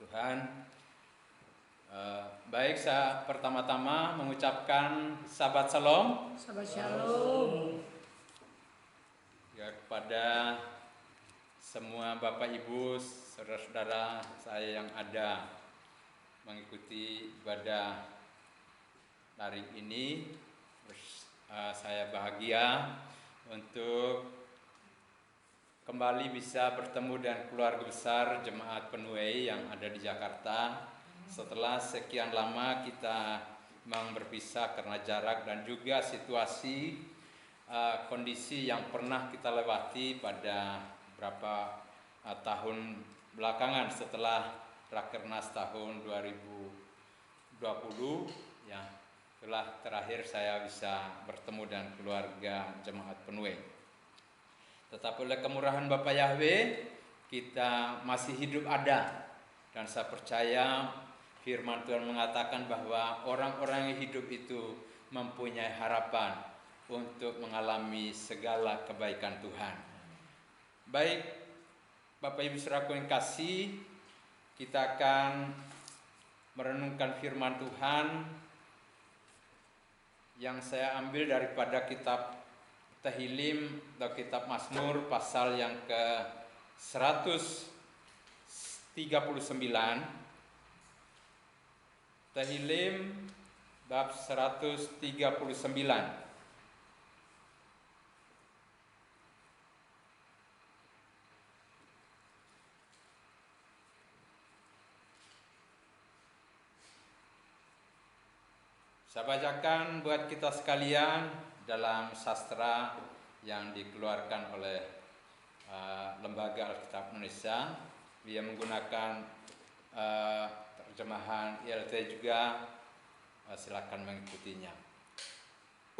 Tuhan. Baik, saya pertama-tama mengucapkan Sabat Shalom. Sabat Shalom. Ya, kepada semua Bapak Ibu, saudara-saudara saya yang ada mengikuti ibadah daring ini, saya bahagia untuk kembali bisa bertemu dengan keluarga besar Jemaat Penuai yang ada di Jakarta. Setelah sekian lama kita memang berpisah karena jarak dan juga situasi kondisi yang pernah kita lewati pada beberapa tahun belakangan setelah Rakernas tahun 2020 ya. Itulah terakhir saya bisa bertemu dengan keluarga Jemaat Penuai. Tetapi oleh kemurahan Bapa Yahweh kita masih hidup ada, dan saya percaya firman Tuhan mengatakan bahwa orang-orang yang hidup itu mempunyai harapan untuk mengalami segala kebaikan Tuhan. Baik Bapak Ibu saudaraku yang kasih, kita akan merenungkan firman Tuhan yang saya ambil daripada kitab Tehillim atau kitab Mazmur pasal yang ke 139. Tehillim bab 139. Saya bacakan buat kita sekalian dalam sastra yang dikeluarkan oleh Lembaga Alkitab Indonesia. Dia menggunakan terjemahan ILT juga, silakan mengikutinya.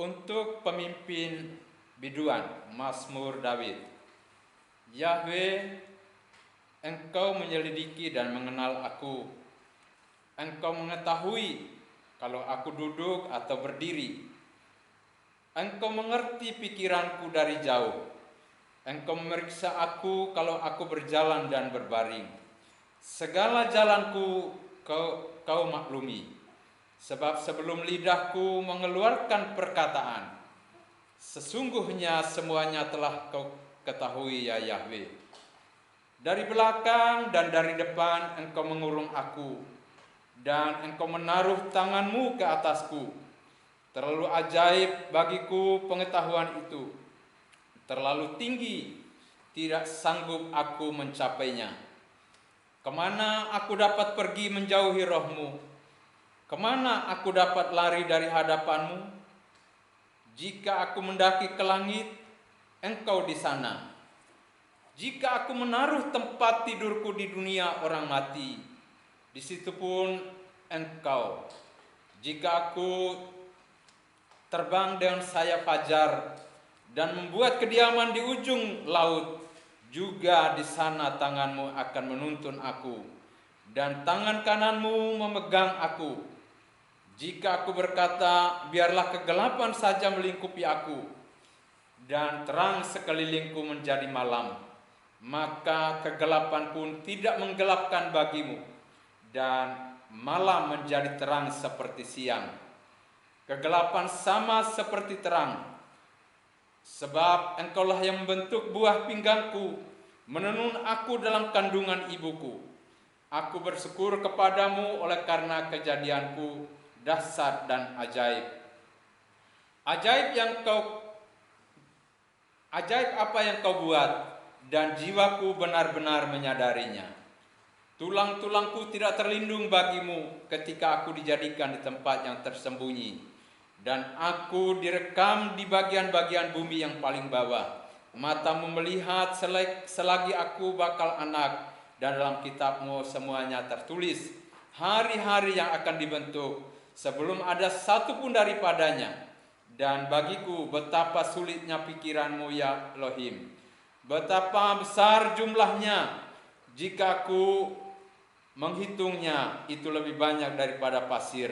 Untuk pemimpin biduan, Mazmur Daud. Yahweh, Engkau menyelidiki dan mengenal aku. Engkau mengetahui kalau aku duduk atau berdiri. Engkau mengerti pikiranku dari jauh. Engkau memeriksa aku kalau aku berjalan dan berbaring. Segala jalanku kau maklumi. Sebab sebelum lidahku mengeluarkan perkataan, sesungguhnya semuanya telah kau ketahui ya Yahweh. Dari belakang dan dari depan Engkau mengurung aku, dan Engkau menaruh tanganmu ke atasku. Terlalu ajaib bagiku pengetahuan itu. Terlalu tinggi, tidak sanggup aku mencapainya. Kemana aku dapat pergi menjauhi rohmu? Kemana aku dapat lari dari hadapanmu? Jika aku mendaki ke langit, Engkau di sana. Jika aku menaruh tempat tidurku di dunia orang mati, di situ pun Engkau. Jika aku terbang dengan sayap fajar dan membuat kediaman di ujung laut, juga di sana tanganmu akan menuntun aku, dan tangan kananmu memegang aku. Jika aku berkata, biarlah kegelapan saja melingkupi aku, dan terang sekelilingku menjadi malam, maka kegelapan pun tidak menggelapkan bagimu, dan malam menjadi terang seperti siang. Kegelapan sama seperti terang, sebab Engkaulah yang membentuk buah pinggangku, menenun aku dalam kandungan ibuku. Aku bersyukur kepadamu oleh karena kejadianku dahsyat dan ajaib. Ajaib apa yang kau buat, dan jiwaku benar-benar menyadarinya. Tulang-tulangku tidak terlindung bagimu ketika aku dijadikan di tempat yang tersembunyi, dan aku direkam di bagian-bagian bumi yang paling bawah. Matamu melihat selagi aku bakal anak, dan dalam kitabmu semuanya tertulis hari-hari yang akan dibentuk sebelum ada satu pun daripadanya. Dan bagiku betapa sulitnya pikiranmu ya Elohim, betapa besar jumlahnya, jika aku menghitungnya itu lebih banyak daripada pasir.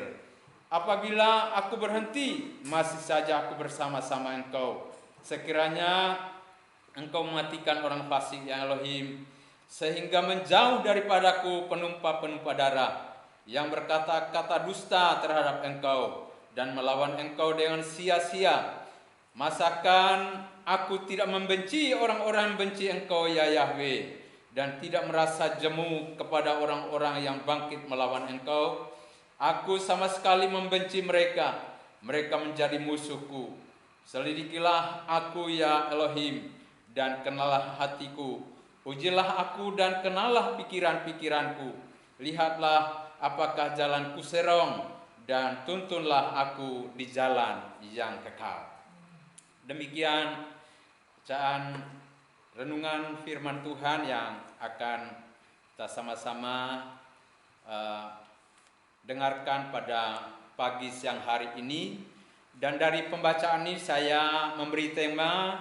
Apabila aku berhenti, masih saja aku bersama-sama Engkau. Sekiranya Engkau mematikan orang fasik ya Elohim, sehingga menjauh daripadaku penumpa-penumpa darah yang berkata-kata dusta terhadap Engkau dan melawan Engkau dengan sia-sia. Masakan aku tidak membenci orang-orang yang benci Engkau ya Yahweh, dan tidak merasa jemu kepada orang-orang yang bangkit melawan Engkau? Aku sama sekali membenci mereka, mereka menjadi musuhku. Selidikilah aku ya Elohim, dan kenalah hatiku. Ujilah aku dan kenalah pikiran-pikiranku. Lihatlah apakah jalanku serong, dan tuntunlah aku di jalan yang kekal. Demikian bacaan renungan firman Tuhan yang akan kita sama-sama dengarkan pada pagi siang hari ini. Dan dari pembacaan ini saya memberi tema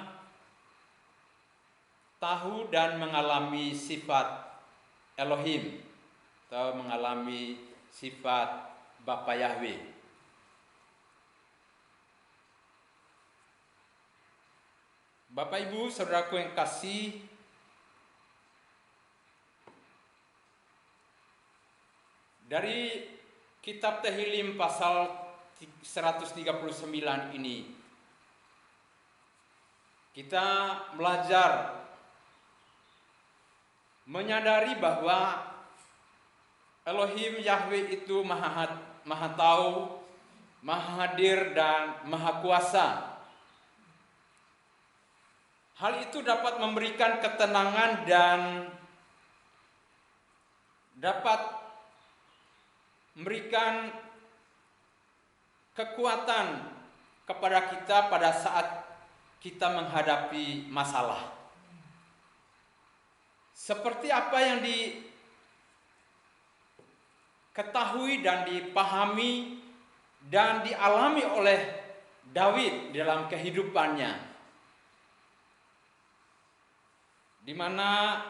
tahu dan mengalami sifat Elohim, atau mengalami sifat Bapa Yahweh. Bapak Ibu saudaraku yang kasih, dari kitab Tehillim pasal 139 ini kita belajar menyadari bahwa Elohim Yahweh itu maha tahu, maha hadir, dan maha kuasa. Hal itu dapat memberikan ketenangan dan dapat memberikan kekuatan kepada kita pada saat kita menghadapi masalah. Seperti apa yang diketahui dan dipahami dan dialami oleh Daud dalam kehidupannya, di mana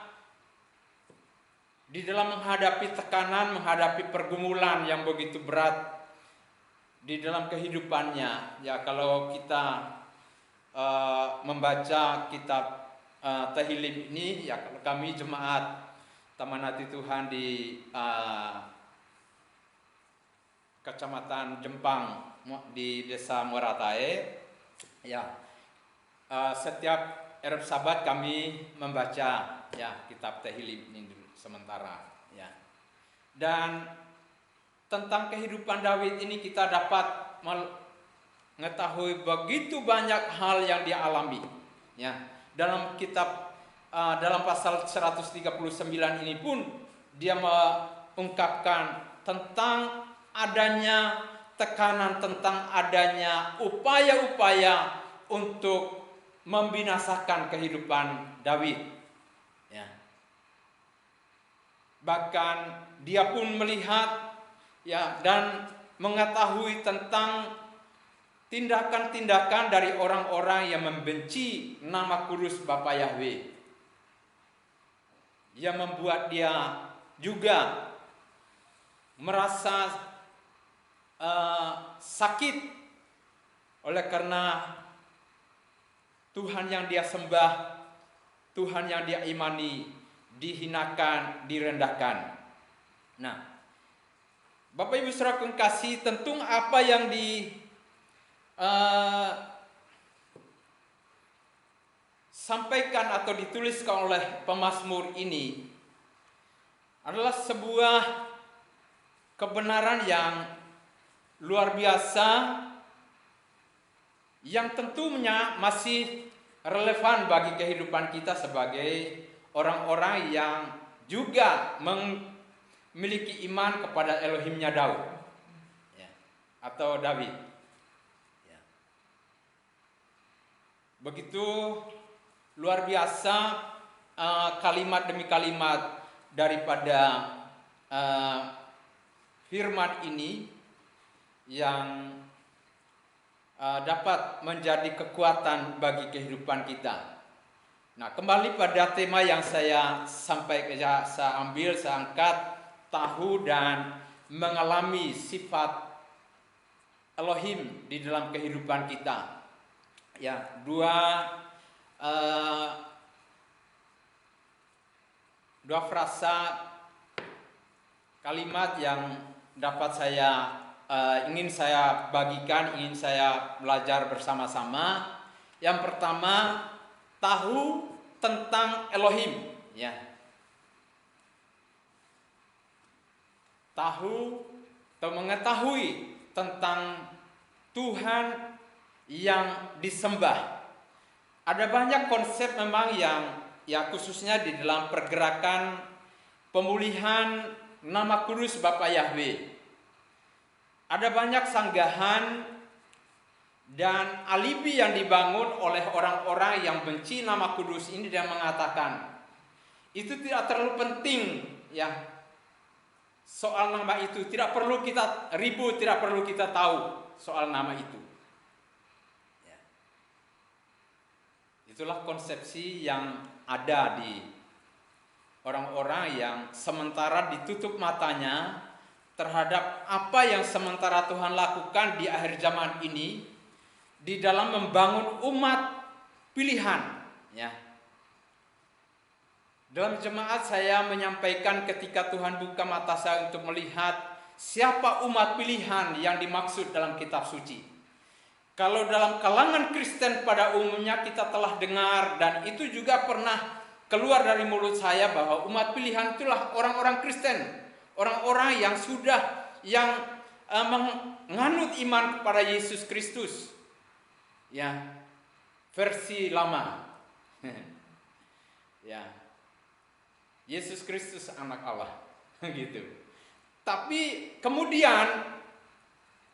di dalam menghadapi tekanan, menghadapi pergumulan yang begitu berat di dalam kehidupannya. Ya, kalau kita membaca kitab Tehillim ini, ya kalau kami jemaat Taman Hati Tuhan di Kecamatan Jempang di Desa Moratae, ya setiap Ereb Sabat kami membaca ya kitab Tehillim ini dulu sementara, ya. Dan tentang kehidupan Daud ini kita dapat mengetahui begitu banyak hal yang dia alami, ya. Dalam kitab dalam pasal 139 ini pun dia mengungkapkan tentang adanya tekanan, tentang adanya upaya-upaya untuk membinasakan kehidupan Daud, ya. Bahkan dia pun melihat, ya, dan mengetahui tentang tindakan-tindakan dari orang-orang yang membenci nama kudus Bapa Yahweh, yang membuat dia juga merasa sakit oleh karena Tuhan yang dia sembah, Tuhan yang dia imani dihinakan, direndahkan. Nah, Bapak Ibu saudara kasih, tentu apa yang disampaikan atau dituliskan oleh pemazmur ini adalah sebuah kebenaran yang luar biasa, yang tentunya masih relevan bagi kehidupan kita sebagai orang-orang yang juga memiliki iman kepada Elohimnya Daud, ya, atau David, ya. Begitu luar biasa kalimat demi kalimat daripada firman ini yang dapat menjadi kekuatan bagi kehidupan kita. Nah, kembali pada tema yang saya sampaikan, saya angkat, tahu dan mengalami sifat Elohim di dalam kehidupan kita. dua frasa kalimat yang dapat ingin saya bagikan, ingin saya belajar bersama-sama. Yang pertama, tahu tentang Elohim, ya. Tahu atau mengetahui tentang Tuhan yang disembah. Ada banyak konsep memang yang khususnya di dalam pergerakan pemulihan nama kudus Bapa Yahweh. Ada banyak sanggahan dan alibi yang dibangun oleh orang-orang yang benci nama kudus ini dan mengatakan itu tidak terlalu penting, ya. Soal nama itu tidak perlu kita ribut, tidak perlu kita tahu soal nama itu. Ya. Itulah konsepsi yang ada di orang-orang yang sementara ditutup matanya terhadap apa yang sementara Tuhan lakukan di akhir zaman ini di dalam membangun umat pilihan, ya. Dalam jemaat saya menyampaikan ketika Tuhan buka mata saya untuk melihat siapa umat pilihan yang dimaksud dalam kitab suci. Kalau dalam kalangan Kristen pada umumnya kita telah dengar dan itu juga pernah keluar dari mulut saya bahwa umat pilihan itulah orang-orang Kristen, orang-orang yang sudah menganut iman kepada Yesus Kristus, ya, versi lama. Ya, Yesus Kristus anak Allah, gitu. Tapi kemudian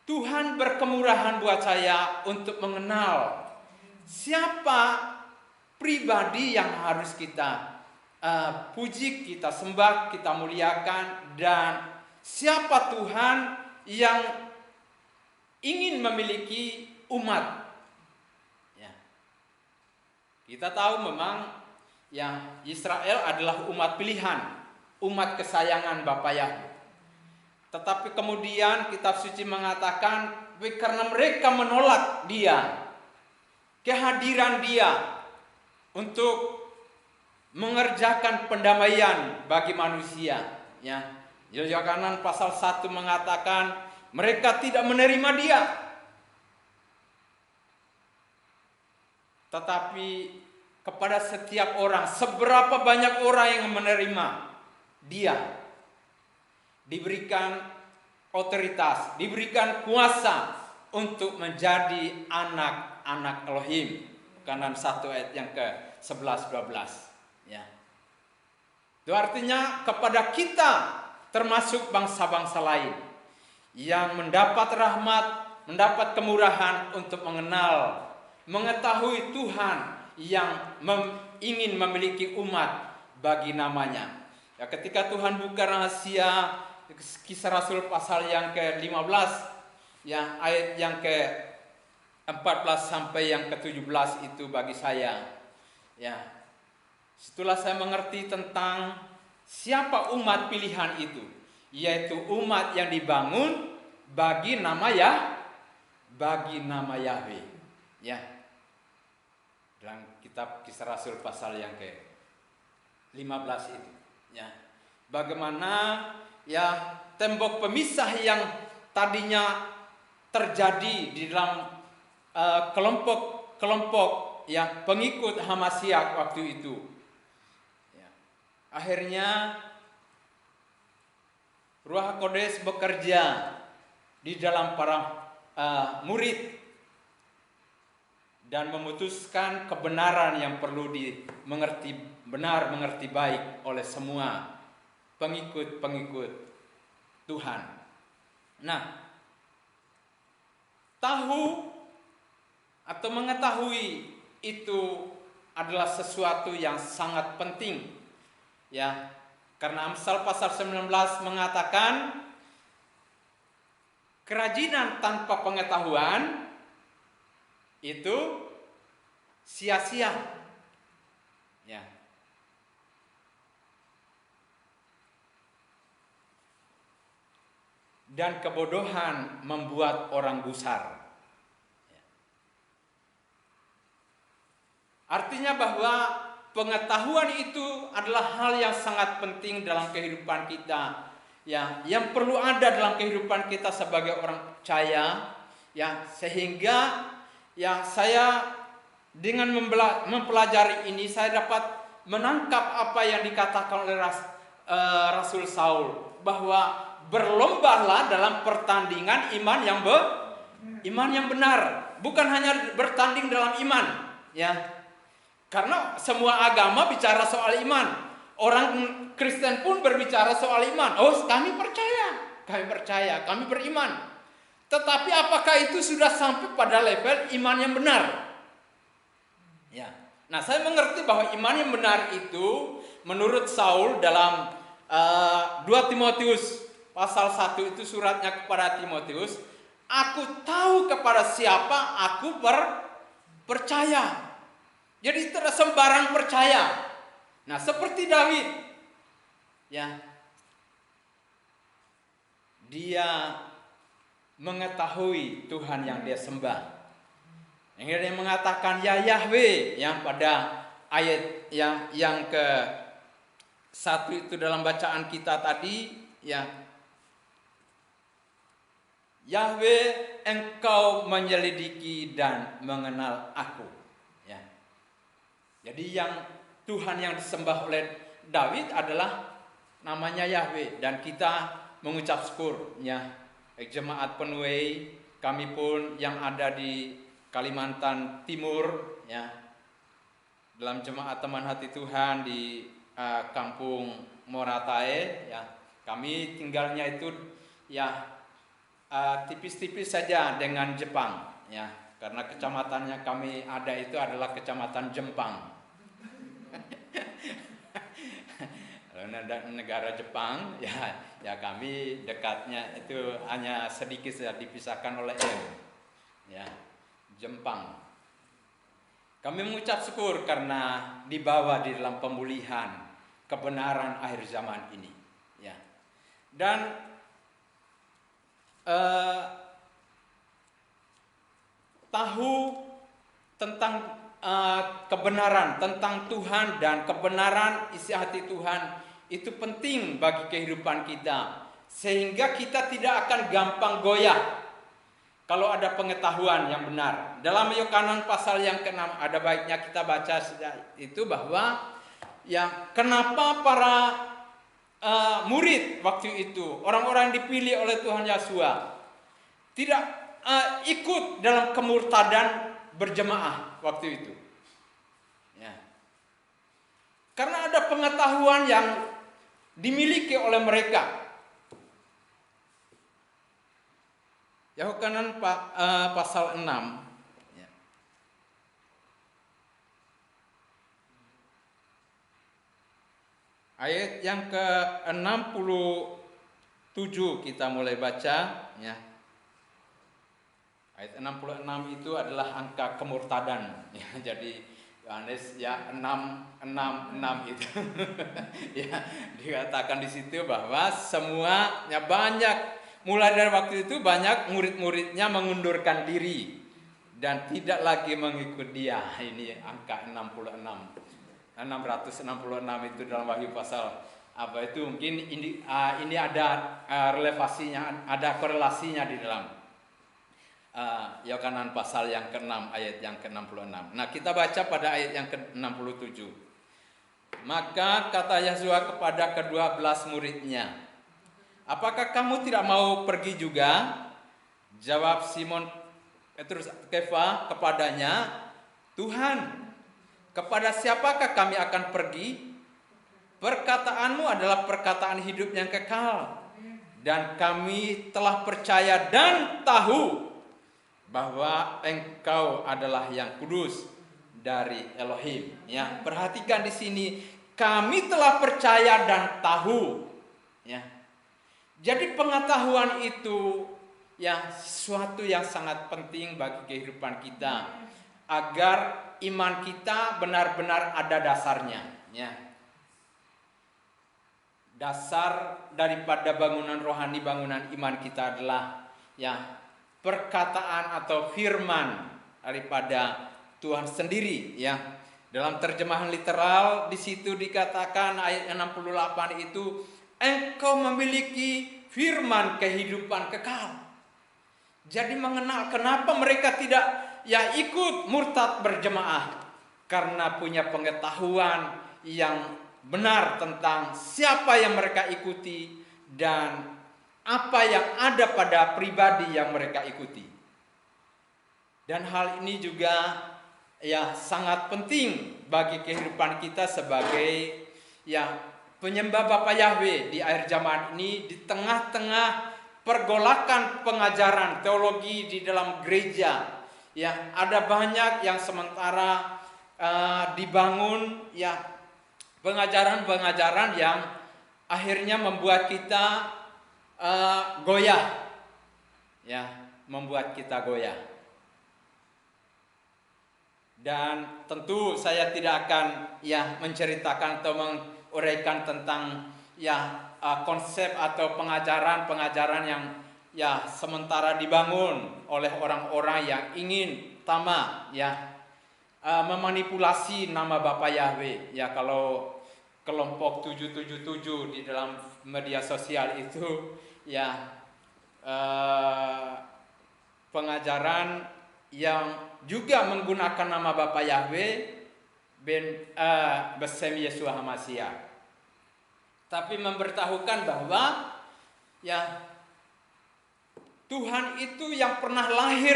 Tuhan berkemurahan buat saya untuk mengenal siapa pribadi yang harus kita puji, kita sembah, kita muliakan, dan siapa Tuhan yang ingin memiliki umat. Ya. Kita tahu memang ya Israel adalah umat pilihan, umat kesayangan Bapa Yahweh. Tetapi kemudian kitab suci mengatakan karena mereka menolak Dia, kehadiran Dia untuk mengerjakan pendamaian bagi manusia, ya. Yohanan pasal 1 mengatakan mereka tidak menerima Dia. Tetapi kepada setiap orang, seberapa banyak orang yang menerima Dia, diberikan otoritas, diberikan kuasa untuk menjadi anak-anak Elohim. Kanan 1 ayat yang ke-11-12, ya. Itu artinya kepada kita termasuk bangsa-bangsa lain yang mendapat rahmat, mendapat kemurahan untuk mengenal, mengetahui Tuhan yang ingin memiliki umat bagi namanya. Ya, ketika Tuhan buka rahasia Kisah Rasul pasal yang ke-15, ya, ayat yang ke-14 sampai yang ke-17 itu bagi saya, ya, setelah saya mengerti tentang siapa umat pilihan itu, yaitu umat yang dibangun bagi nama Yahweh, ya. Dalam kitab Kisah Rasul pasal yang ke-15 itu, ya. Bagaimana ya tembok pemisah yang tadinya terjadi di dalam kelompok yang pengikut Hamashiach waktu itu, ya. Akhirnya Ruach Kodes bekerja di dalam para murid dan memutuskan kebenaran yang perlu dimengerti benar, mengerti baik oleh semua pengikut Tuhan. Nah, tahu atau mengetahui itu adalah sesuatu yang sangat penting, ya. Karena Amsal pasal 19 mengatakan kerajinan tanpa pengetahuan itu sia-sia, ya. Dan kebodohan membuat orang gusar. Artinya bahwa pengetahuan itu adalah hal yang sangat penting dalam kehidupan kita, ya, yang perlu ada dalam kehidupan kita sebagai orang percaya, ya, sehingga ya saya dengan mempelajari ini saya dapat menangkap apa yang dikatakan oleh Rasul Saul, bahwa berlombalah dalam pertandingan iman yang benar, bukan hanya bertanding dalam iman, ya. Karena semua agama bicara soal iman. Orang Kristen pun berbicara soal iman. Oh, kami percaya, kami beriman. Tetapi apakah itu sudah sampai pada level iman yang benar? Ya. Nah, saya mengerti bahwa iman yang benar itu menurut Saul dalam 2 Timotius pasal 1 itu suratnya kepada Timotius, aku tahu kepada siapa aku percaya. Jadi tidak sembarang percaya. Nah, seperti David, ya, dia mengetahui Tuhan yang dia sembah. Yang dia mengatakan ya Yahweh, yang pada ayat yang ke 1 itu dalam bacaan kita tadi, ya, Yahweh, engkau menyelidiki dan mengenal aku. Ya. Jadi yang Tuhan yang disembah oleh David adalah namanya Yahweh, dan kita mengucap syukur, ya, jemaat Penuai, kami pun yang ada di Kalimantan Timur, ya, dalam jemaat Teman Hati Tuhan di Kampung Moratae, ya, kami tinggalnya itu ya tipis-tipis saja dengan Jepang, ya, karena kecamatannya kami ada itu adalah kecamatan Jempang. Negara Jepang, ya kami dekatnya itu hanya sedikit saja dipisahkan oleh ya, Jempang. Kami mengucap syukur karena dibawa di dalam pemulihan kebenaran akhir zaman ini, ya. Dan tahu tentang kebenaran tentang Tuhan dan kebenaran isi hati Tuhan itu penting bagi kehidupan kita, sehingga kita tidak akan gampang goyah kalau ada pengetahuan yang benar. Dalam Yohanes pasal yang ke-6 ada baiknya kita baca itu bahwa ya kenapa para murid waktu itu, orang-orang dipilih oleh Tuhan Yesus, tidak ikut dalam kemurtadan berjemaah waktu itu, ya. Karena ada pengetahuan yang dimiliki oleh mereka. Yohanes pasal 6, ya. Ayat yang ke-67 kita mulai baca, ya. Ayat 66 itu adalah angka kemurtadan, ya. Jadi Yohanes ya 666 itu ya, dikatakan di situ bahwa semuanya banyak, mulai dari waktu itu banyak murid-muridnya mengundurkan diri dan tidak lagi mengikut dia. Ini angka 666 itu dalam Wahyu pasal apa itu, mungkin ini ada relevasinya, ada korelasinya di dalam Yohanes pasal yang ke-6 ayat yang ke-66. Nah, kita baca pada ayat yang ke-67. Maka kata Yesus kepada ke-12 muridnya, apakah kamu tidak mau pergi juga? Jawab Simon Petrus Kefa kepadanya, Tuhan, kepada siapakah kami akan pergi? Perkataanmu adalah perkataan hidup yang kekal, dan kami telah percaya dan tahu bahwa engkau adalah yang kudus dari Elohim. Ya, perhatikan di sini, kami telah percaya dan tahu. Ya, jadi pengetahuan itu ya sesuatu yang sangat penting bagi kehidupan kita, agar iman kita benar-benar ada dasarnya. Ya, dasar daripada bangunan rohani, bangunan iman kita adalah ya perkataan atau firman daripada Tuhan sendiri, ya. Dalam terjemahan literal di situ dikatakan ayat 68 itu, engkau memiliki firman kehidupan kekal. Jadi mengenal kenapa mereka tidak ikut murtad berjemaah, karena punya pengetahuan yang benar tentang siapa yang mereka ikuti dan apa yang ada pada pribadi yang mereka ikuti. Dan hal ini juga sangat penting bagi kehidupan kita sebagai penyembah Bapa Yahweh di akhir zaman ini, di tengah-tengah pergolakan pengajaran teologi di dalam gereja. Ada banyak yang sementara dibangun pengajaran-pengajaran yang akhirnya membuat kita goyah. Membuat kita goyah. Dan tentu saya tidak akan menceritakan atau menguraikan tentang konsep atau pengajaran yang sementara dibangun oleh orang-orang yang ingin tamak memanipulasi nama Bapa Yahweh. Kalau kelompok 777 di dalam media sosial itu pengajaran yang juga menggunakan nama Bapa Yahweh besem Yesus HaMasiah, tapi memberitahukan bahwa Tuhan itu yang pernah lahir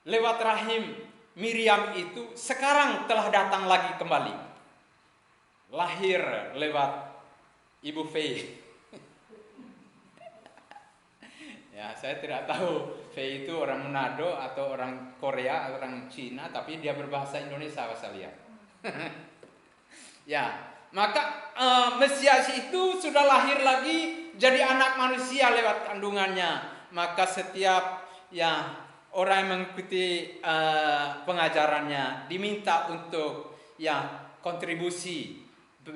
lewat rahim Miriam itu sekarang telah datang lagi kembali, lahir lewat Ibu Faye. Saya tidak tahu Faye itu orang Manado atau orang Korea atau orang Cina, tapi dia berbahasa Indonesia saya lihat. Maka Mesias itu sudah lahir lagi jadi anak manusia lewat kandungannya. Maka setiap orang yang mengikuti pengajarannya diminta untuk kontribusi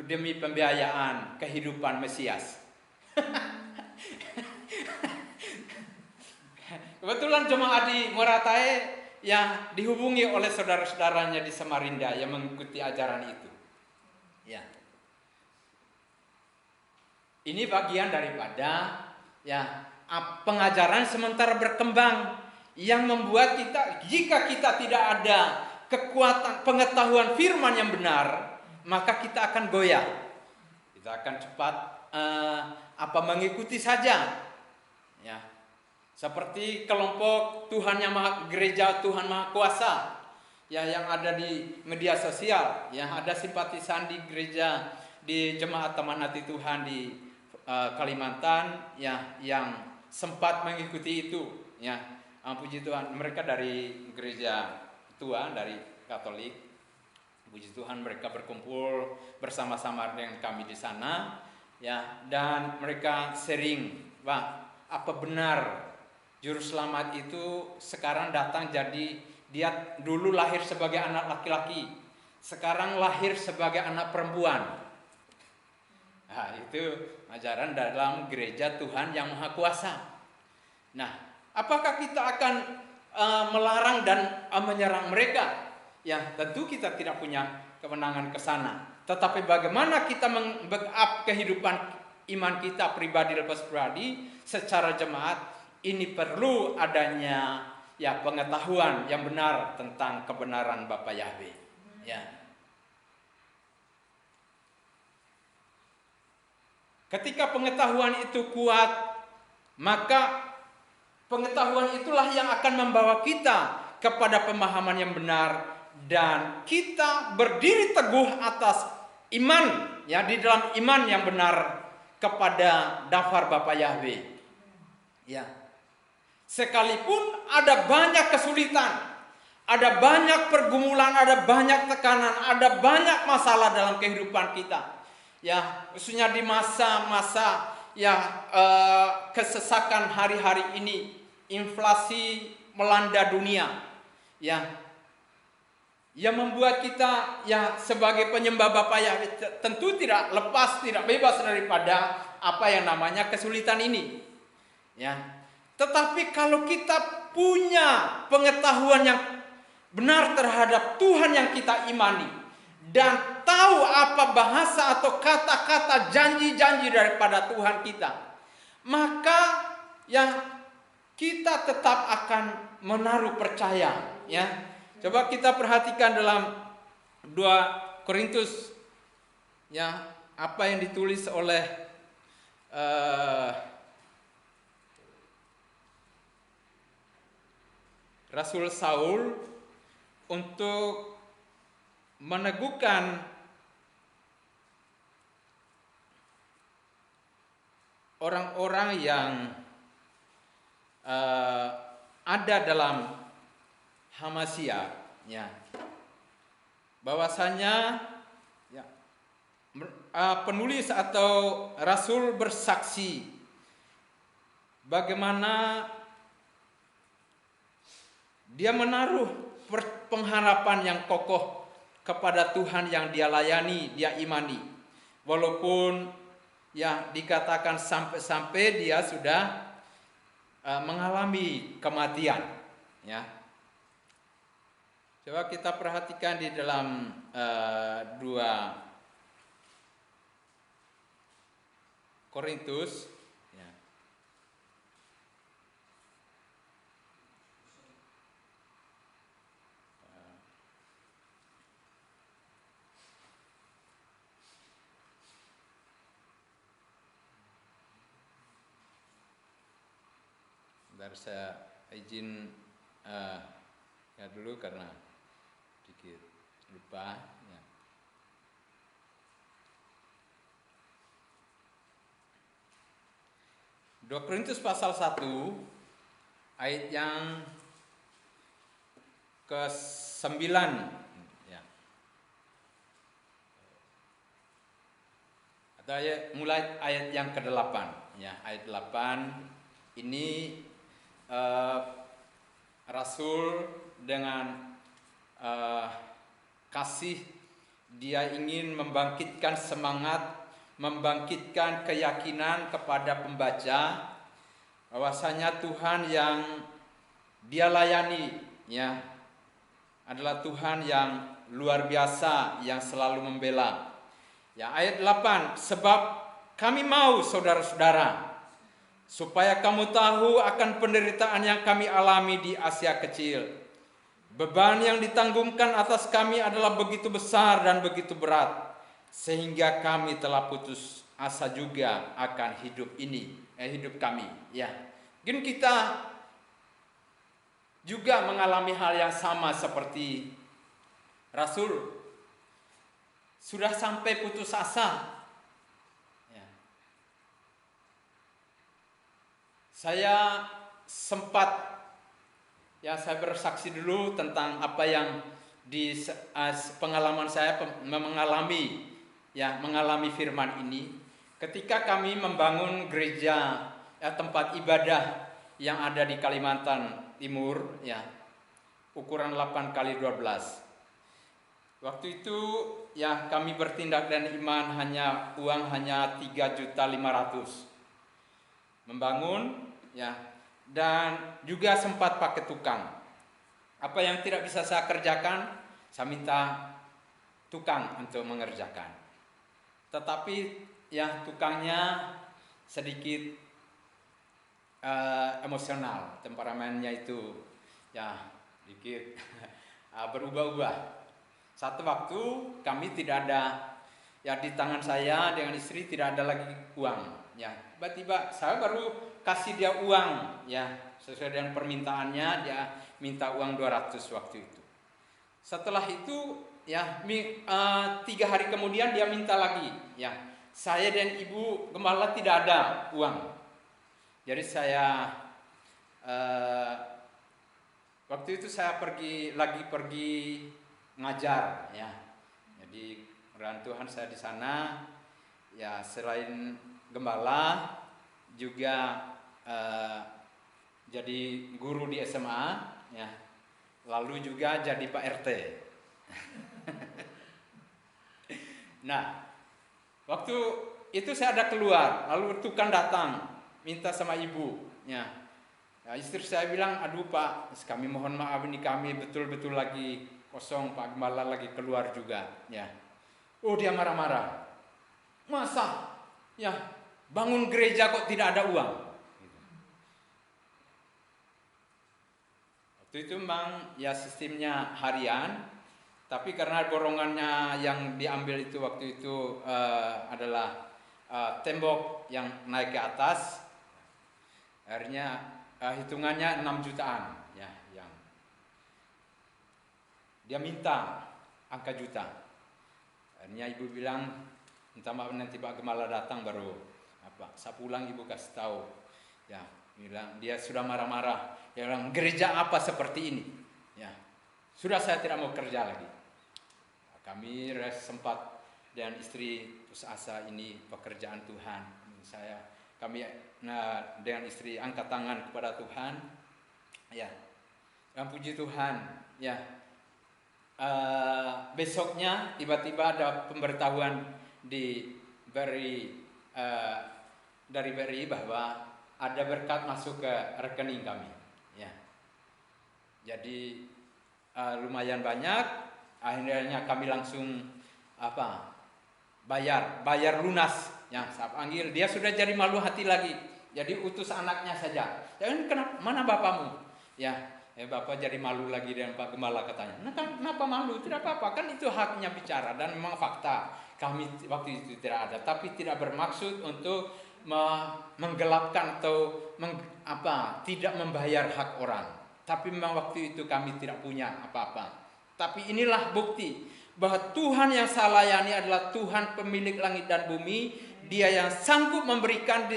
demi pembiayaan kehidupan Mesias. Kebetulan jemaat di Moratai dihubungi oleh saudara-saudaranya di Samarinda yang mengikuti ajaran itu. Ini bagian daripada pengajaran sementara berkembang yang membuat kita, jika kita tidak ada kekuatan pengetahuan firman yang benar, maka kita akan goyah. Kita akan cepat mengikuti saja. Seperti kelompok gereja Tuhan Maha Kuasa yang ada di media sosial, yang ada simpatisan di gereja di Jemaat Taman Hati Tuhan di Kalimantan yang sempat mengikuti itu. Puji Tuhan, mereka dari gereja tua, dari Katolik. Puji Tuhan, mereka berkumpul bersama-sama dengan kami di sana, dan mereka sering, apa benar Juru Selamat itu sekarang datang jadi dia dulu lahir sebagai anak laki-laki, sekarang lahir sebagai anak perempuan. Itu ajaran dalam gereja Tuhan yang Maha Kuasa. Apakah kita akan melarang dan menyerang mereka? Tentu kita tidak punya kewenangan ke sana. Tetapi bagaimana kita membackup kehidupan iman kita pribadi lepas pribadi secara jemaat? Ini perlu adanya pengetahuan yang benar tentang kebenaran Bapa Yahweh. Ketika pengetahuan itu kuat, maka pengetahuan itulah yang akan membawa kita kepada pemahaman yang benar, dan kita berdiri teguh atas iman, di dalam iman yang benar kepada daftar Bapa Yahweh. Sekalipun ada banyak kesulitan, ada banyak pergumulan, ada banyak tekanan, ada banyak masalah dalam kehidupan kita. Khususnya di masa-masa kesesakan hari-hari ini, inflasi melanda dunia. Yang membuat kita sebagai penyembah Bapa Yahweh tentu tidak bebas daripada apa yang namanya kesulitan ini. Tetapi kalau kita punya pengetahuan yang benar terhadap Tuhan yang kita imani, dan tahu apa bahasa atau kata-kata janji-janji daripada Tuhan kita, maka kita tetap akan menaruh percaya, ya. Coba kita perhatikan dalam 2 Korintus, ya, apa yang ditulis oleh Rasul Saul untuk meneguhkan orang-orang yang ada dalam Hamasya, ya, bahwasanya ya, penulis atau Rasul bersaksi bagaimana dia menaruh pengharapan yang kokoh kepada Tuhan yang dia layani, dia imani, walaupun ya dikatakan sampai-sampai dia sudah mengalami kematian, ya. Coba kita perhatikan di dalam 2 Korintus, ya. Bentar, saya izin ya dulu karena sedikit lupa, ya. Dua Korintus pasal 1 ayat yang ke-9, ya. Atau mulai ayat yang ke-8, ya. Ayat 8 ini Rasul dengan kasih, dia ingin membangkitkan semangat, membangkitkan keyakinan kepada pembaca bahwasanya Tuhan yang dia layani, ya, adalah Tuhan yang luar biasa, yang selalu membela. Ya, ayat 8, sebab kami mau saudara-saudara supaya kamu tahu akan penderitaan yang kami alami di Asia Kecil. Beban yang ditanggungkan atas kami adalah begitu besar dan begitu berat, sehingga kami telah putus asa juga akan hidup kami. Ya, mungkin kita juga mengalami hal yang sama seperti Rasul, sudah sampai putus asa. Saya sempat, ya, saya bersaksi dulu tentang apa yang di pengalaman saya mengalami firman ini. Ketika kami membangun gereja, ya, tempat ibadah yang ada di Kalimantan Timur, ya, ukuran 8x12. Waktu itu, ya, kami bertindak dan iman uang hanya 3.500.000 membangun, ya, dan juga sempat pakai tukang. Apa yang tidak bisa saya kerjakan, saya minta tukang untuk mengerjakan. Tetapi ya, tukangnya sedikit emosional, temperamennya itu ya sedikit berubah-ubah. Satu waktu kami tidak ada, ya, di tangan saya dengan istri tidak ada lagi uang. Ya, tiba-tiba saya baru kasih dia uang, ya, sesuai dengan permintaannya. Dia minta uang 200 waktu itu. Setelah itu, ya, 3 hari kemudian dia minta lagi, ya. Saya dan ibu gembala tidak ada uang. Jadi saya waktu itu saya pergi ngajar, ya. Jadi mudah Tuhan saya di sana, ya, selain gembala juga jadi guru di SMA, ya, lalu juga jadi Pak RT. Nah, waktu itu saya ada keluar, lalu tukang datang minta sama ibu, ya, Istri saya bilang, aduh Pak, kami mohon maaf ini kami betul-betul lagi kosong, Pak Gembala lagi keluar juga. Ya. Oh dia marah-marah. Masa? Ya bangun gereja kok tidak ada uang? Waktu itu memang ya sistemnya harian, tapi karena dorongannya yang diambil itu waktu itu adalah tembok yang naik ke atas, akhirnya hitungannya 6 jutaan ya, yang dia minta angka juta. Akhirnya ibu bilang, minta maaf nanti Pak Gembala datang baru saya pulang ibu kasih tahu. Ya, bilang dia sudah marah-marah. Dia bilang, gereja apa seperti ini? Ya, sudah saya tidak mau kerja lagi. Kami sempat dengan istri putus asa, ini pekerjaan Tuhan. Kami dengan istri angkat tangan kepada Tuhan. Ya, dan puji Tuhan. Ya, besoknya tiba-tiba ada pemberitahuan dari BRI bahwa ada berkat masuk ke rekening kami. Ya, jadi lumayan banyak. Akhirnya kami langsung bayar lunas. Ya, saya panggil, dia sudah jadi malu hati lagi. Jadi utus anaknya saja. Jangan kenapa, mana bapakmu? Ya, bapak jadi malu lagi dengan Pak Gembala katanya. Nah, kenapa malu? Tidak apa-apa, kan itu haknya bicara dan memang fakta. Kami waktu itu tidak ada, tapi tidak bermaksud untuk menggelapkan atau tidak membayar hak orang. Tapi memang waktu itu kami tidak punya apa-apa. Tapi inilah bukti bahwa Tuhan yang saya layani adalah Tuhan pemilik langit dan bumi. Dia yang sanggup memberikan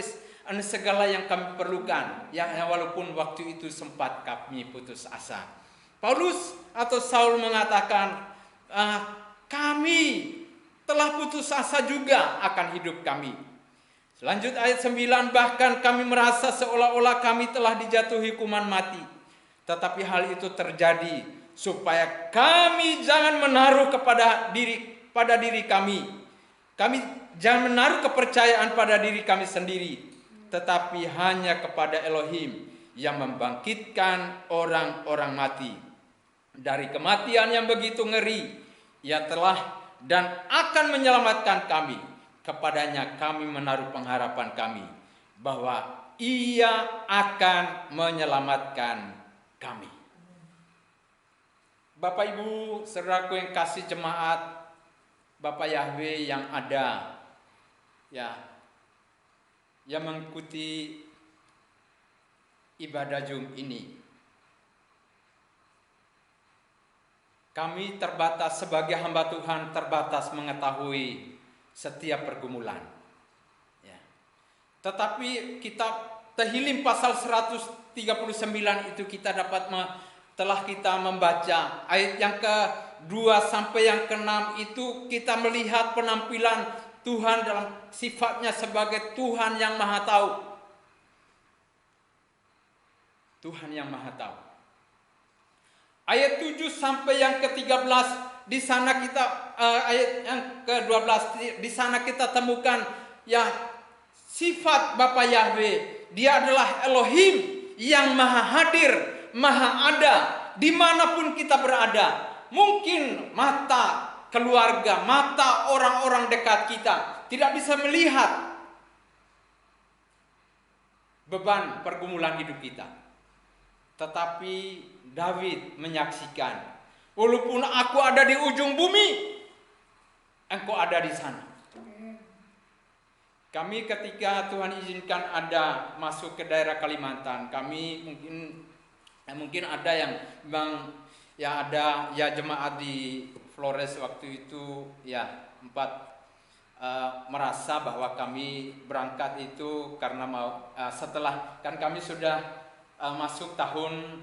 segala yang kami perlukan. Ya, walaupun waktu itu sempat kami putus asa. Paulus atau Saul mengatakan, kami telah putus asa juga akan hidup kami. Selanjut ayat 9, bahkan kami merasa seolah-olah kami telah dijatuhi hukuman mati. Tetapi hal itu terjadi supaya kami jangan menaruh pada diri kami. Kami jangan menaruh kepercayaan pada diri kami sendiri, tetapi hanya kepada Elohim yang membangkitkan orang-orang mati. Dari kematian yang begitu ngeri, Ia telah dan akan menyelamatkan kami. Kepadanya kami menaruh pengharapan kami bahwa Ia akan menyelamatkan kami. Bapak Ibu, saudaraku yang kasih jemaat, Bapak Yahweh yang ada, ya, yang mengikuti ibadah Zoom ini. Kami terbatas sebagai hamba Tuhan, terbatas mengetahui setiap pergumulan. Ya. Tetapi kitab Tehillim pasal 139 itu kita telah kita membaca ayat yang ke-2 sampai yang ke-6 itu kita melihat penampilan Tuhan dalam sifatnya sebagai Tuhan yang Maha Tahu. Tuhan yang Maha Tahu. Ayat 7 sampai yang ke-13 di sana kita ayat yang ke-12 di sana kita temukan ya sifat Bapa Yahweh. Dia adalah Elohim yang Maha Hadir, Maha Ada dimanapun kita berada. Mungkin mata keluarga, mata orang-orang dekat kita tidak bisa melihat beban pergumulan hidup kita. Tetapi David menyaksikan, walaupun aku ada di ujung bumi, engkau ada di sana. Kami ketika Tuhan izinkan ada masuk ke daerah Kalimantan, kami mungkin ada yang memang ya ada ya jemaat di Flores waktu itu ya merasa bahwa kami berangkat itu karena mau setelah kan kami sudah masuk tahun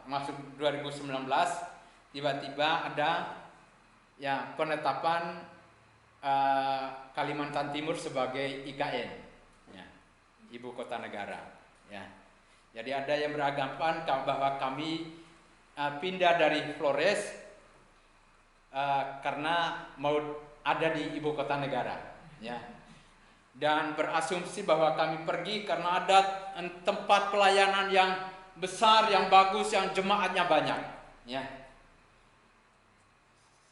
masuk 2019 tiba-tiba ada ya penetapan Kalimantan Timur sebagai IKN ya, ibu kota negara ya. Jadi ada yang beranggapan bahwa kami pindah dari Flores karena mau ada di ibu kota negara ya. dan berasumsi bahwa kami pergi karena ada tempat pelayanan yang besar, yang bagus, yang jemaatnya banyak. Ya,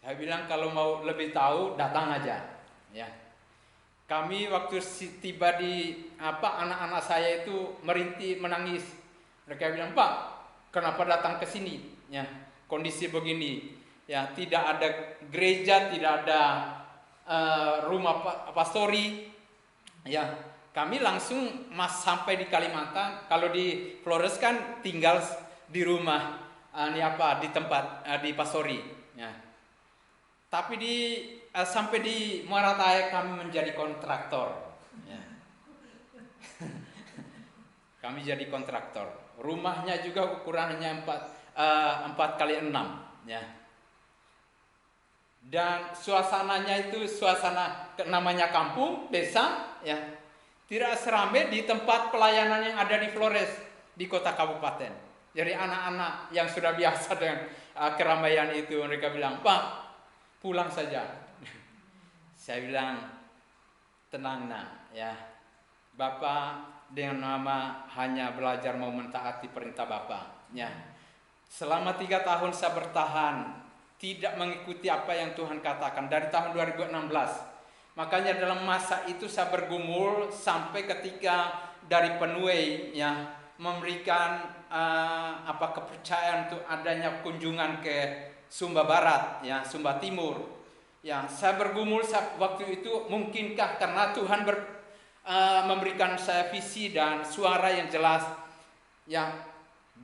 saya bilang kalau mau lebih tahu datang aja. Ya, kami waktu tiba di anak-anak saya itu merintih, menangis. Mereka bilang, Pak, kenapa datang ke sini? Ya, kondisi begini. Ya, tidak ada gereja, tidak ada rumah pastori. Ya, kami langsung sampai di Kalimantan. Kalau di Flores kan tinggal di rumah, di tempat di pastori. Ya. Tapi sampai di Muara Taik kami menjadi kontraktor. Ya. Kami jadi kontraktor. Rumahnya juga ukurannya 4 kali 6. Ya. Dan suasananya itu suasana namanya kampung, desa, ya. Tidak seramai di tempat pelayanan yang ada di Flores, di kota kabupaten. Jadi anak-anak yang sudah biasa dengan keramaian itu, mereka bilang, Pak, pulang saja. Saya bilang, tenang nak, ya. Bapak dengan nama hanya belajar mau mentaati perintah Bapak. Ya. Selama 3 tahun saya bertahan, tidak mengikuti apa yang Tuhan katakan dari tahun 2016. Makanya dalam masa itu saya bergumul sampai ketika dari Penuai ya memberikan kepercayaan untuk adanya kunjungan ke Sumba Barat, ya Sumba Timur. Ya, saya bergumul waktu itu, mungkinkah karena Tuhan memberikan saya visi dan suara yang jelas, ya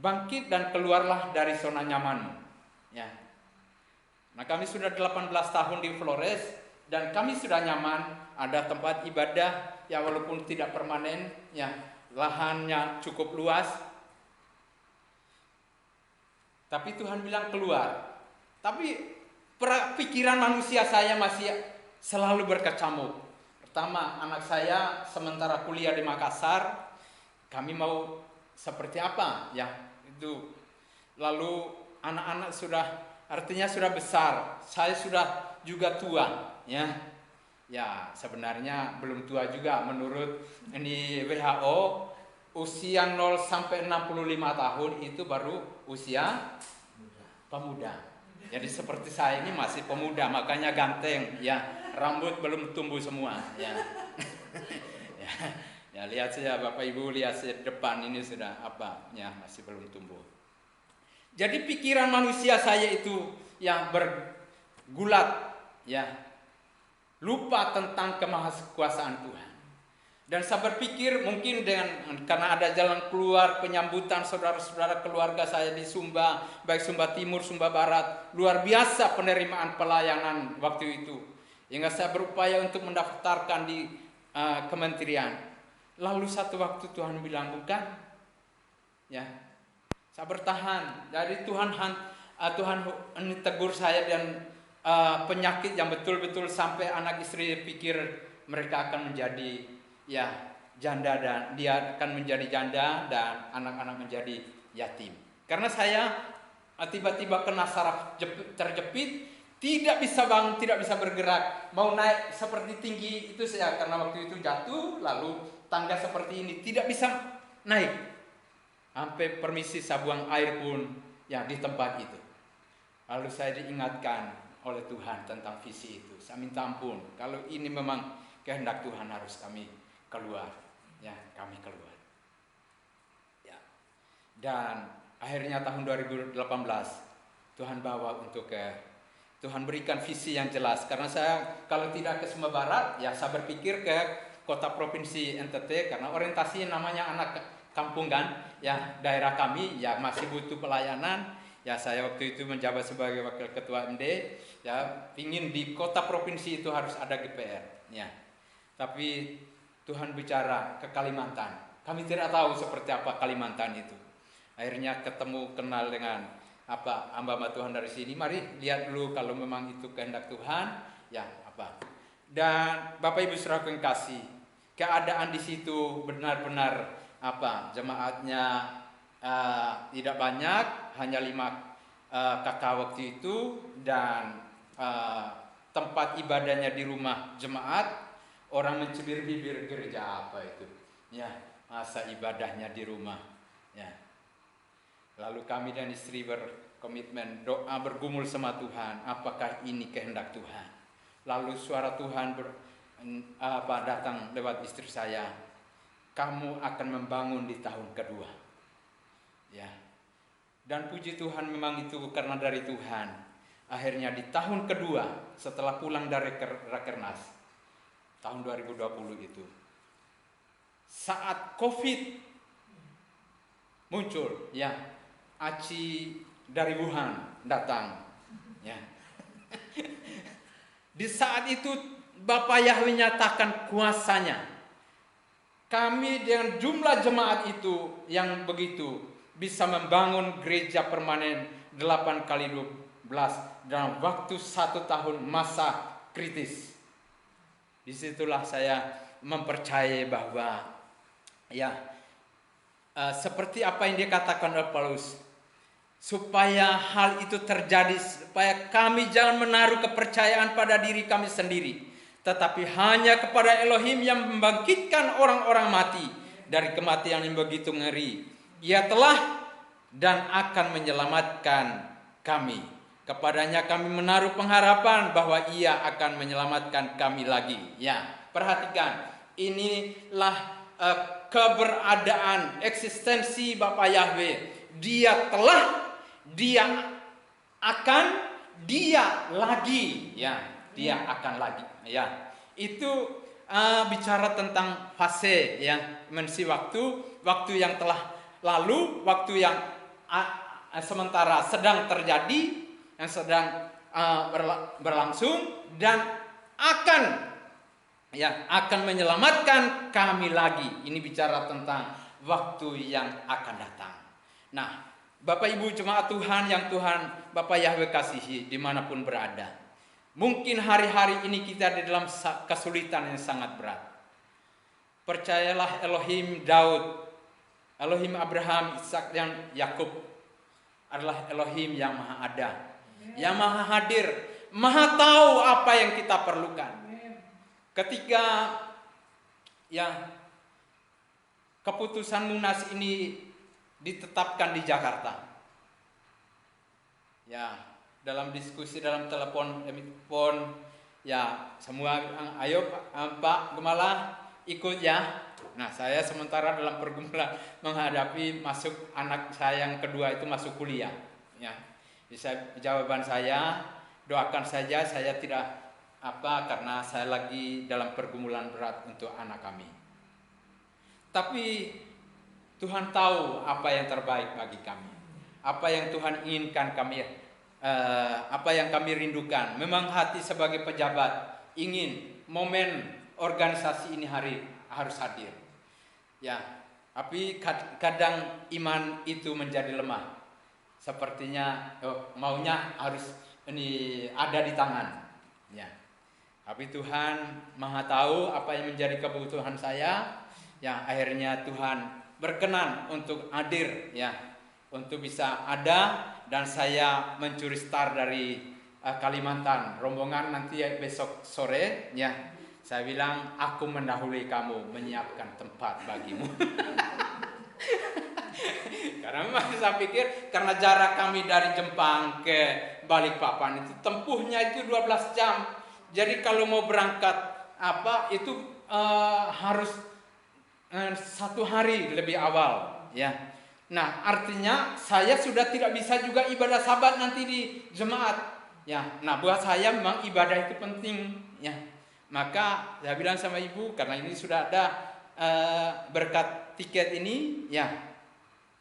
bangkit dan keluarlah dari zona nyamanmu. Ya. Nah, kami sudah 18 tahun di Flores dan kami sudah nyaman, ada tempat ibadah ya walaupun tidak permanen, ya lahannya cukup luas. Tapi Tuhan bilang keluar. Tapi pikiran manusia saya masih selalu berkecamuk. Pertama, anak saya sementara kuliah di Makassar, kami mau seperti apa? Ya, itu. Lalu anak-anak artinya sudah besar. Saya sudah juga tua, ya. Ya, sebenarnya belum tua juga menurut ini WHO, usia 0 sampai 65 tahun itu baru usia pemuda. Jadi seperti saya ini masih pemuda, makanya ganteng, ya. Rambut belum tumbuh semua, ya. Ya, lihat saja Bapak Ibu, lihat depan ini sudah ya masih belum tumbuh. Jadi pikiran manusia saya itu yang bergulat, ya, lupa tentang kemahaskuasaan Tuhan. Dan saya berpikir mungkin karena ada jalan keluar penyambutan saudara-saudara keluarga saya di Sumba, baik Sumba Timur, Sumba Barat, luar biasa penerimaan pelayanan waktu itu. Hingga saya berupaya untuk mendaftarkan di kementerian. Lalu satu waktu Tuhan bilang bukan, ya. Saya bertahan. Jadi Tuhan tegur saya dan penyakit yang betul-betul sampai anak istri pikir mereka akan menjadi ya janda dan dia akan menjadi janda dan anak-anak menjadi yatim. Karena saya tiba-tiba kena saraf terjepit, tidak bisa bangun, tidak bisa bergerak, mau naik seperti tinggi itu saya karena waktu itu jatuh, lalu tangga seperti ini tidak bisa naik. Sampai permisi saya buang air pun ya di tempat itu. Lalu saya diingatkan oleh Tuhan tentang visi itu. Saya minta ampun, kalau ini memang kehendak Tuhan harus kami keluar. Ya, kami keluar. Ya. Dan akhirnya tahun 2018 Tuhan bawa untuk Tuhan berikan visi yang jelas. Karena saya kalau tidak ke Sumba Barat, ya saya berpikir ke kota provinsi NTT karena orientasi namanya anak kampung kan, ya daerah kami ya masih butuh pelayanan. Ya saya waktu itu menjabat sebagai wakil ketua MD, ya ingin di kota provinsi itu harus ada GPR, ya. Tapi Tuhan bicara ke Kalimantan. Kami tidak tahu seperti apa Kalimantan itu. Akhirnya kenal dengan hamba Tuhan dari sini. Mari lihat dulu kalau memang itu kehendak Tuhan, ya apa. Dan Bapak Ibu saudara yang kasih, keadaan di situ benar-benar jemaatnya tidak banyak, hanya 5 kakak waktu itu, dan tempat ibadahnya di rumah jemaat. orang mencibir bibir, gereja apa itu? Ya, masa ibadahnya di rumah. Ya. Lalu kami dan istri berkomitmen doa bergumul sama Tuhan, apakah ini kehendak Tuhan? Lalu suara Tuhan datang lewat istri saya, kamu akan membangun di tahun kedua. Ya. Dan puji Tuhan memang itu karena dari Tuhan. Akhirnya di tahun kedua setelah pulang dari Rakernas tahun 2020 itu, saat COVID muncul, ya, Aci dari Wuhan datang, ya. Di saat itu Bapak Yahweh nyatakan kuasanya. Kami dengan jumlah jemaat itu yang begitu bisa membangun gereja permanen 8x12 dalam waktu 1 tahun masa kritis. Disitulah saya mempercayai bahwa ya seperti apa yang dikatakan oleh Paulus, supaya hal itu terjadi, supaya kami jangan menaruh kepercayaan pada diri kami sendiri, tetapi hanya kepada Elohim yang membangkitkan orang-orang mati dari kematian yang begitu ngeri. Ia telah dan akan menyelamatkan kami. Kepadanya kami menaruh pengharapan bahwa Ia akan menyelamatkan kami lagi. Ya, perhatikan, inilah keberadaan eksistensi Bapa Yahweh. Dia telah, dia akan, dia lagi. Ya, dia akan lagi. Ya, itu bicara tentang fase, ya, dimensi waktu yang telah lalu, waktu yang sementara sedang terjadi, yang sedang berlangsung, dan akan menyelamatkan kami lagi. Ini bicara tentang waktu yang akan datang. Nah, Bapak Ibu jemaat Tuhan yang Tuhan Bapak Yahweh kasihi dimanapun berada, mungkin hari-hari ini kita di dalam kesulitan yang sangat berat. Percayalah Elohim Daud, Elohim Abraham, Ishak dan Yakub adalah Elohim yang maha ada, yang maha hadir, maha tahu apa yang kita perlukan. Ketika ya keputusan Munas ini ditetapkan di Jakarta, ya dalam diskusi dalam telepon, ya semua ayo Pak Gemala ikut ya. Nah, saya sementara dalam pergumulan menghadapi masuk anak saya yang kedua itu masuk kuliah, ya. Bisa jawaban saya, doakan saja, saya tidak karena saya lagi dalam pergumulan berat untuk anak kami. Tapi Tuhan tahu apa yang terbaik bagi kami, apa yang Tuhan inginkan kami, apa yang kami rindukan. Memang hati sebagai pejabat ingin momen organisasi ini harus hadir. Ya, tapi kadang iman itu menjadi lemah. Sepertinya maunya harus ini ada di tangan. Ya. Tapi Tuhan maha tahu apa yang menjadi kebutuhan saya. Ya, akhirnya Tuhan berkenan untuk hadir, ya, untuk bisa ada, dan saya mencuri star dari Kalimantan. Rombongan nanti besok sore, ya. Saya bilang aku mendahului kamu menyiapkan tempat bagimu. Karena memang saya pikir karena jarak kami dari Jepang ke Balikpapan itu tempuhnya itu 12 jam. Jadi kalau mau berangkat itu harus 1 hari lebih awal, ya. Nah, artinya saya sudah tidak bisa juga ibadah Sabat nanti di jemaat, ya. Nah, buat saya memang ibadah itu penting, ya. Maka saya bilang sama ibu, karena ini sudah ada berkat tiket ini, ya,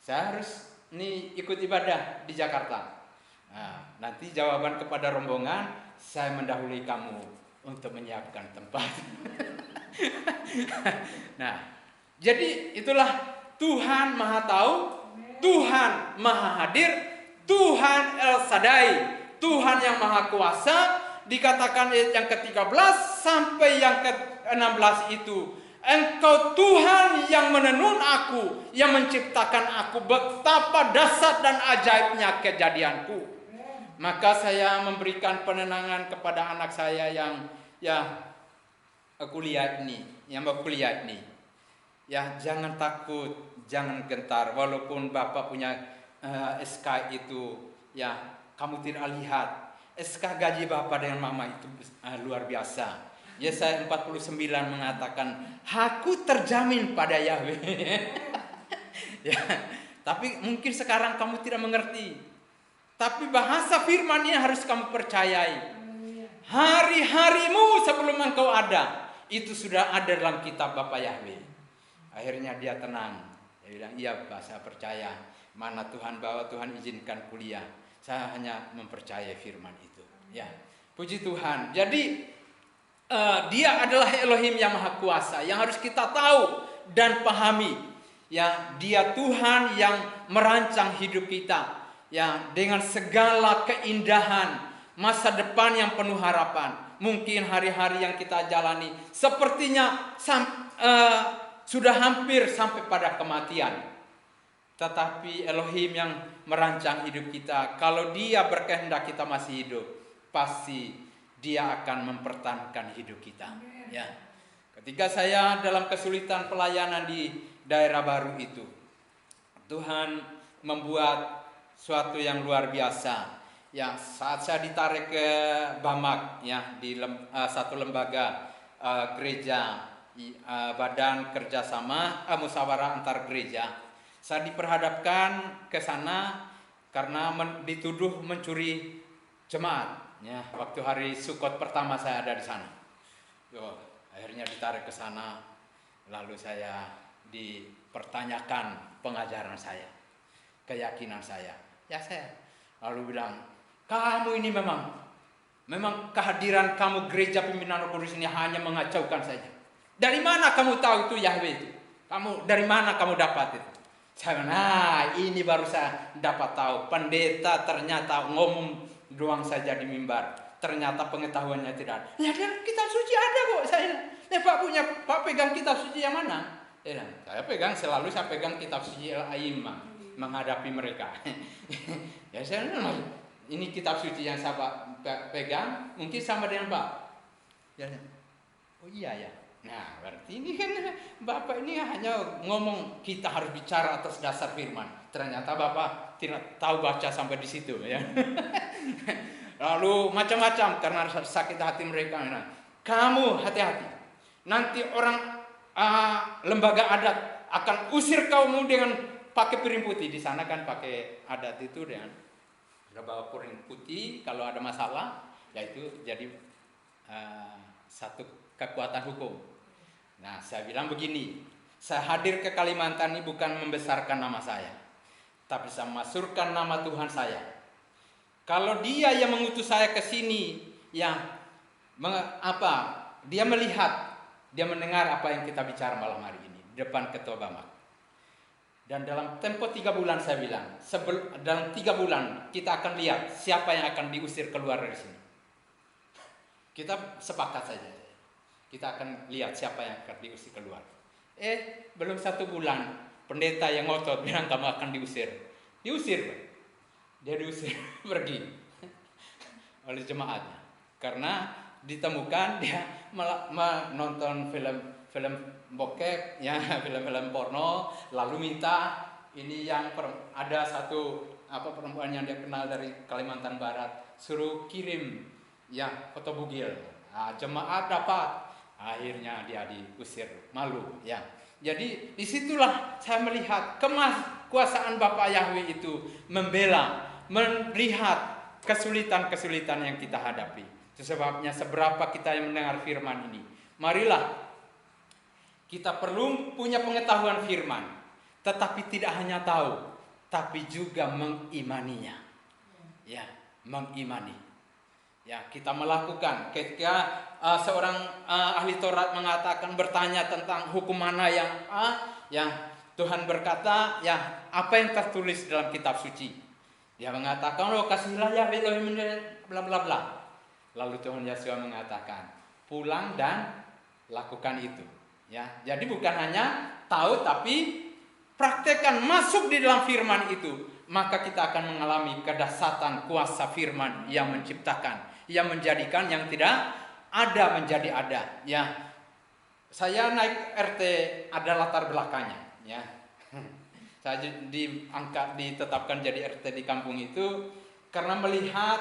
saya harus ikut ibadah di Jakarta. Nah, nanti jawaban kepada rombongan, saya mendahului kamu untuk menyiapkan tempat. Nah, jadi itulah Tuhan maha tahu, Tuhan maha hadir, Tuhan El Shaddai, Tuhan yang maha kuasa. Dikatakan ayat yang ke-13 sampai yang ke-16 itu, Engkau Tuhan yang menenun aku, yang menciptakan aku, betapa dahsyat dan ajaibnya kejadianku. Maka saya memberikan penenangan kepada anak saya yang kuliah ini, yang mau kuliah ini, ya jangan takut, jangan gentar. Walaupun Bapak punya SK itu, ya kamu tidak lihat. SK gaji Bapak dengan Mama itu luar biasa. Yesaya 49 mengatakan, aku terjamin pada Yahweh. Ya, tapi mungkin sekarang kamu tidak mengerti. Tapi bahasa firman-Nya harus kamu percayai. Hari-harimu sebelum engkau ada, itu sudah ada dalam kitab Bapak Yahweh. Akhirnya dia tenang. Dia bilang, iya Pak, saya percaya. Mana Tuhan bawa, Tuhan izinkan kuliah. Saya hanya mempercayai firman itu. Ya, puji Tuhan. Jadi Dia adalah Elohim yang Maha Kuasa, yang harus kita tahu dan pahami. Ya, Dia Tuhan yang merancang hidup kita, ya, dengan segala keindahan masa depan yang penuh harapan. Mungkin hari-hari yang kita jalani sepertinya sudah hampir sampai pada kematian. Tetapi Elohim yang merancang hidup kita, kalau Dia berkehendak kita masih hidup, pasti Dia akan mempertahankan hidup kita. Ya. Ketika saya dalam kesulitan pelayanan di daerah baru itu, Tuhan membuat suatu yang luar biasa. Ya, saat saya ditarik ke Bamak, ya, di satu lembaga gereja, badan kerjasama musyawarah antar gereja, saya diperhadapkan ke sana karena dituduh mencuri jemaat. Ya, waktu hari Sukot pertama saya ada di sana. Akhirnya ditarik ke sana, lalu saya dipertanyakan pengajaran saya, keyakinan saya. Ya, saya lalu bilang, kamu ini memang kehadiran kamu gereja pimpinan Roh Kudus ini hanya mengacaukan saja. Dari mana kamu tahu itu Yahweh itu? Dari mana kamu dapat itu? Saya bilang, nah ini baru saya dapat tahu. Pendeta ternyata ngomong doang saja di mimbar, ternyata pengetahuannya tidak ada. Ya, kitab suci ada kok. Saya, Pak pegang kitab suci yang mana? Saya pegang kitab suci Al-Aimah menghadapi mereka. Ya, saya ini kitab suci yang saya pegang mungkin sama dengan Pak. Ya, oh iya ya. Nah, berarti ini kan Bapak ini hanya ngomong kita harus bicara atas dasar firman. Ternyata Bapak tidak tahu baca sampai di situ, ya. Lalu macam-macam karena sakit hati mereka. Nah, kamu hati-hati. Nanti orang lembaga adat akan usir kamu dengan pakai piring putih. Di sana kan pakai adat itu dengan bawa piring putih. Kalau ada masalah, yaitu jadi satu kekuatan hukum. Nah, saya bilang begini, saya hadir ke Kalimantan ini bukan membesarkan nama saya, tapi saya masukkan nama Tuhan saya. Kalau Dia yang mengutus saya ke sini, Dia melihat, Dia mendengar apa yang kita bicara malam hari ini di depan Ketua Bamak. Dan dalam tempo 3 bulan saya bilang, dalam 3 bulan kita akan lihat siapa yang akan diusir keluar dari sini. Kita sepakat saja. Kita akan lihat siapa yang akan diusir keluar. Belum 1 bulan, pendeta yang ngotot bilang kamu akan diusir. Diusir, Pak. Dia diusir pergi oleh jemaatnya. Karena ditemukan dia menonton film bokep, ya, film-film porno, lalu minta ini yang ada satu perempuan yang dia kenal dari Kalimantan Barat, suruh kirim ya foto bugil. Nah, jemaat dapat. Akhirnya dia diusir, malu, ya. Jadi disitulah saya melihat kekuasaan Bapak Yahweh itu melihat kesulitan-kesulitan yang kita hadapi. Itu sebabnya seberapa kita yang mendengar firman ini, marilah kita perlu punya pengetahuan firman, tetapi tidak hanya tahu, tapi juga mengimaninya. Ya, mengimani. Ya, kita melakukan. Ketika seorang ahli Taurat mengatakan, bertanya tentang hukum mana yang Tuhan berkata, ya, apa yang tertulis dalam kitab suci? Dia mengatakan, kasihlah Yahweh Elohim bla bla bla. Lalu Tuhan Yesus mengatakan, pulang dan lakukan itu. Ya, jadi bukan hanya tahu, tapi praktekkan, masuk di dalam firman itu. Maka kita akan mengalami kedahsyatan kuasa firman yang menciptakan, yang menjadikan yang tidak ada menjadi ada. Ya, saya naik RT ada latar belakangnya, ya. Saya ditetapkan jadi RT di kampung itu karena melihat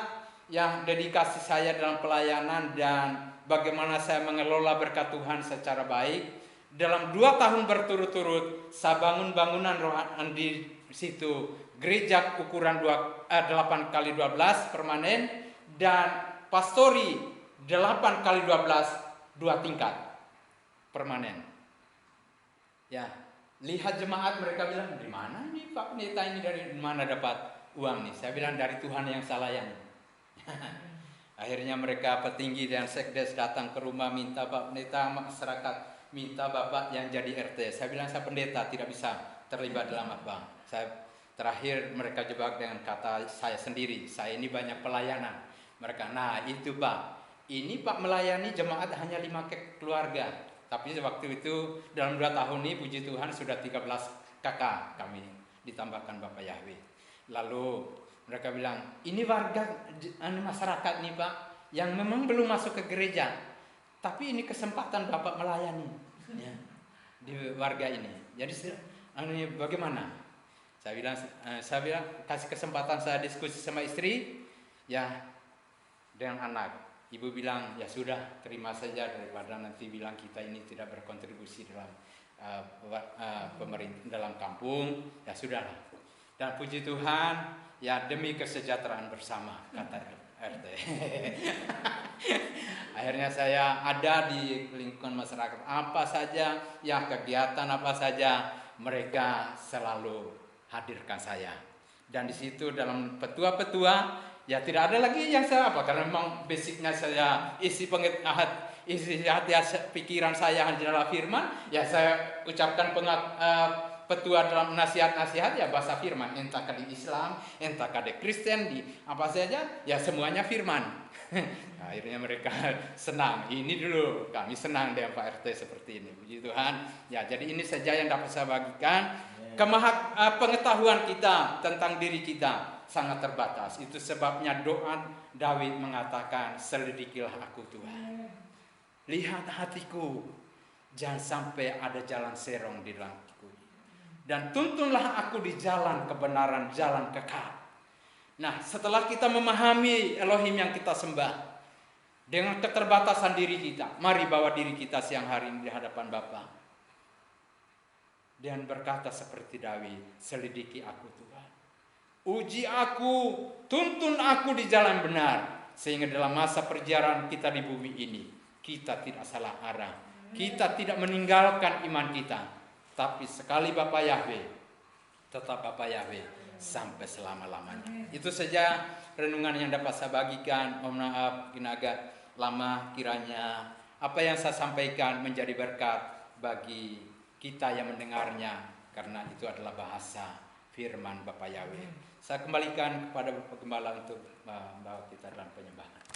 yang dedikasi saya dalam pelayanan dan bagaimana saya mengelola berkat Tuhan secara baik. Dalam 2 tahun berturut-turut saya bangun bangunan rohani di situ, gereja ukuran 8 kali 12 permanen dan pastori 8 kali 12 2 tingkat permanen. Ya, lihat jemaat mereka bilang, "Di mana nih Pak Pendeta ini, dari mana dapat uang nih?" Saya bilang, "Dari Tuhan yang saya layani." Akhirnya mereka petinggi dan sekdes datang ke rumah minta, "Pak Pendeta, masyarakat minta Bapak yang jadi RT." Saya bilang, "Saya pendeta, tidak bisa terlibat dalam apa." Terakhir mereka jebak dengan kata saya sendiri, "Saya ini banyak pelayanan." Mereka, "Nah itu Pak, ini Pak melayani jemaat hanya 5 keluarga." Tapi waktu itu dalam 2 tahun ini puji Tuhan sudah 13 kakak kami ditambahkan Bapak Yahweh. Lalu mereka bilang, "Ini warga masyarakat nih Pak yang memang belum masuk ke gereja, tapi ini kesempatan Bapak melayani ya, di warga ini. Jadi bagaimana?" Saya bilang kasih kesempatan saya diskusi sama istri ya dengan anak. Ibu bilang, "Ya sudah, terima saja daripada nanti bilang kita ini tidak berkontribusi dalam pemerintah dalam kampung. Ya sudahlah." Dan puji Tuhan, ya demi kesejahteraan bersama, kata RT. Akhirnya saya ada di lingkungan masyarakat apa saja, ya kegiatan apa saja, mereka selalu hadirkan saya. Dan di situ dalam petua-petua, ya tidak ada lagi yang saya apa, karena memang basicnya saya isi hati pikiran saya adalah firman, ya saya ucapkan petua dalam nasihat-nasihat ya bahasa firman, entah di Islam, entah di Kristen, di apa saja, ya semuanya firman. Akhirnya mereka senang. Ini dulu kami senang dengan Pak RT seperti ini. Puji Tuhan. Ya, jadi ini saja yang dapat saya bagikan. Pengetahuan kita tentang diri kita sangat terbatas. Itu sebabnya doa Daud mengatakan, "Selidikilah aku Tuhan. Lihat hatiku, jangan sampai ada jalan serong di dalam hatiku. Dan tuntunlah aku di jalan kebenaran, jalan kekal." Nah, setelah kita memahami Elohim yang kita sembah, dengan keterbatasan diri kita, mari bawa diri kita siang hari ini di hadapan Bapa. Dan berkata seperti Daud, "Selidiki aku Tuhan. Uji aku, tuntun aku di jalan benar. Sehingga dalam masa perjalanan kita di bumi ini, kita tidak salah arah. Kita tidak meninggalkan iman kita. Tapi sekali Bapa Yahweh, tetap Bapa Yahweh sampai selama-lamanya." Itu saja renungan yang dapat saya bagikan. Mohon maaf, ini agak lama, kiranya apa yang saya sampaikan menjadi berkat bagi kita yang mendengarnya, karena itu adalah bahasa firman Bapa Yahweh. Saya kembalikan kepada Bapak Gembala untuk membawa kita dalam penyembahan.